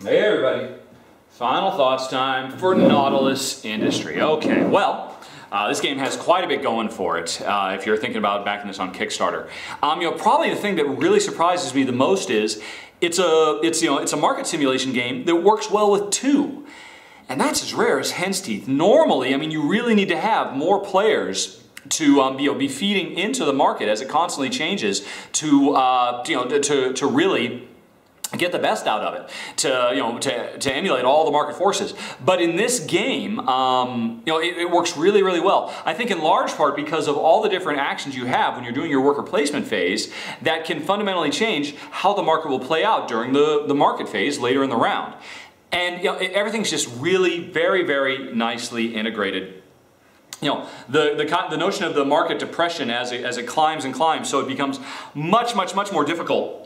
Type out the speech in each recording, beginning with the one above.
Hey everybody, final thoughts time for Nautilus Industry. Okay, well, this game has quite a bit going for it if you're thinking about backing this on Kickstarter. Probably the thing that really surprises me the most is it's a market simulation game that works well with two. And that's as rare as hen's teeth. Normally, I mean, you really need to have more players to be feeding into the market as it constantly changes to really get the best out of it, to emulate all the market forces. But in this game, it works really, really well. I think in large part because of all the different actions you have when you're doing your worker placement phase that can fundamentally change how the market will play out during the market phase later in the round. And everything's just really very, very nicely integrated. The notion of the market depression as it climbs and climbs, so it becomes much, much, much more difficult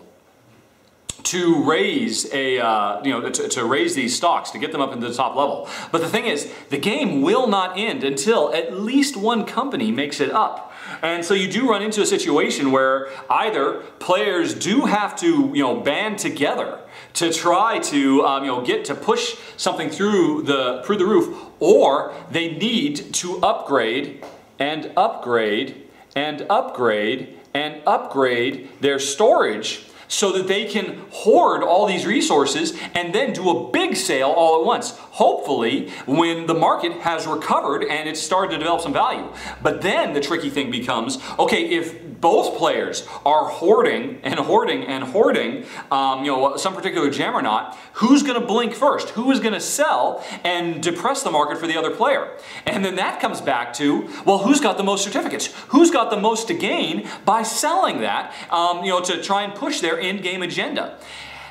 to raise to raise these stocks, to get them up into the top level. But the thing is, the game will not end until at least one company makes it up. And so you do run into a situation where either players do have to band together to try to get to push something through the roof, or they need to upgrade and upgrade and upgrade and upgrade their storage so that they can hoard all these resources and then do a big sale all at once. Hopefully, when the market has recovered and it's started to develop some value. But then the tricky thing becomes, okay, if both players are hoarding and hoarding and hoarding, some particular gem or not, who's going to blink first? Who is going to sell and depress the market for the other player? And then that comes back to, well, who's got the most certificates? Who's got the most to gain by selling that, to try and push their in-game agenda?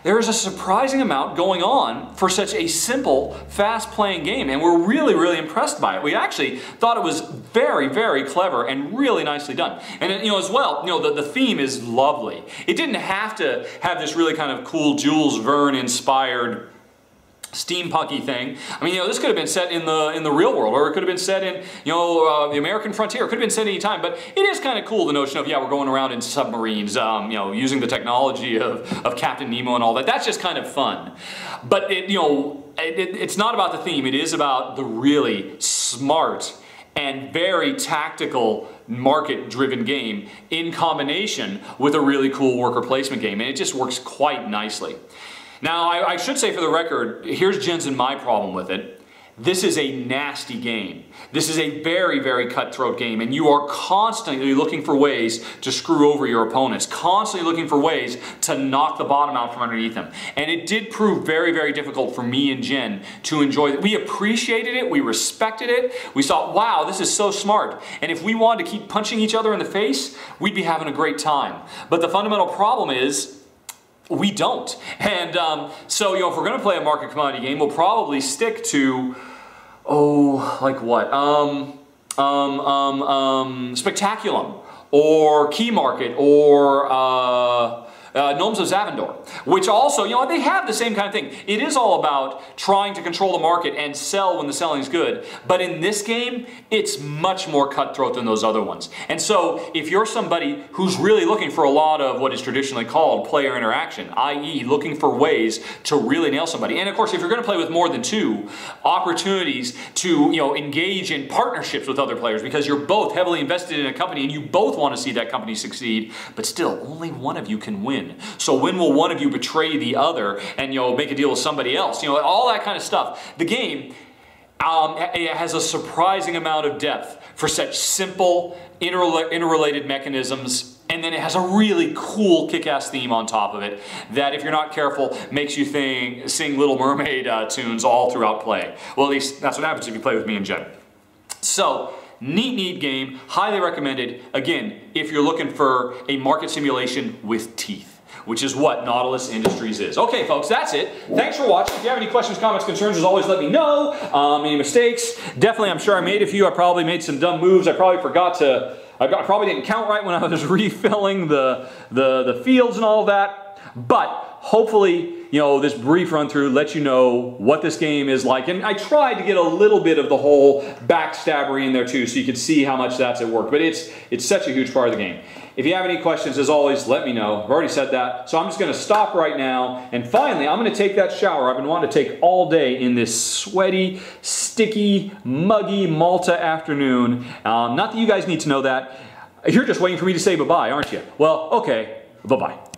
There is a surprising amount going on for such a simple, fast-playing game, and we're really, really impressed by it. We actually thought it was very, very clever and really nicely done. And as well, the theme is lovely. It didn't have to have this really kind of cool Jules Verne-inspired steampunky thing. I mean, this could have been set in the real world, or it could have been set in the American frontier. It could have been set any time. But it is kind of cool, the notion of we're going around in submarines, using the technology of Captain Nemo and all that. That's just kind of fun. But it's not about the theme. It is about the really smart and very tactical market-driven game in combination with a really cool worker placement game, and it just works quite nicely. Now, I should say for the record, here's Jen's and my problem with it. This is a nasty game. This is a very, very cutthroat game, and you are constantly looking for ways to screw over your opponents, constantly looking for ways to knock the bottom out from underneath them. And it did prove very, very difficult for me and Jen to enjoy it. We appreciated it, we respected it, we thought, wow, this is so smart. And if we wanted to keep punching each other in the face, we'd be having a great time. But the fundamental problem is, we don't. And so, if we're going to play a market commodity game, we'll probably stick to, like what? Spectaculum, or Key Market, or Gnomes of Zavendor, which also, they have the same kind of thing. It is all about trying to control the market and sell when the selling is good. But in this game, it's much more cutthroat than those other ones. And so if you're somebody who's really looking for a lot of what is traditionally called player interaction, i.e. looking for ways to really nail somebody, and of course if you're going to play with more than two, opportunities to engage in partnerships with other players because you're both heavily invested in a company and you both want to see that company succeed, but still only one of you can win. So when will one of you betray the other and make a deal with somebody else? All that kind of stuff. The game it has a surprising amount of depth for such simple, interrelated mechanisms, and then it has a really cool kick-ass theme on top of it that, if you're not careful, makes you sing Little Mermaid tunes all throughout play. Well, at least that's what happens if you play with me and Jen. So, neat game, highly recommended, again, if you're looking for a market simulation with teeth, which is what Nautilus Industries is. Okay, folks, that's it. Thanks for watching. If you have any questions, comments, concerns, as always, let me know. Any mistakes? Definitely, I'm sure I made a few. I probably made some dumb moves. I probably probably didn't count right when I was refilling the fields and all of that. But hopefully, you know, this brief run through, let you know what this game is like. And I tried to get a little bit of the whole backstabbery in there too, so you could see how much that's at work. But it's such a huge part of the game. If you have any questions, as always, let me know. I've already said that. So I'm just going to stop right now. And finally, I'm going to take that shower I've been wanting to take all day in this sweaty, sticky, muggy Malta afternoon. Not that you guys need to know that. You're just waiting for me to say bye-bye, aren't you? Well, okay. Bye-bye.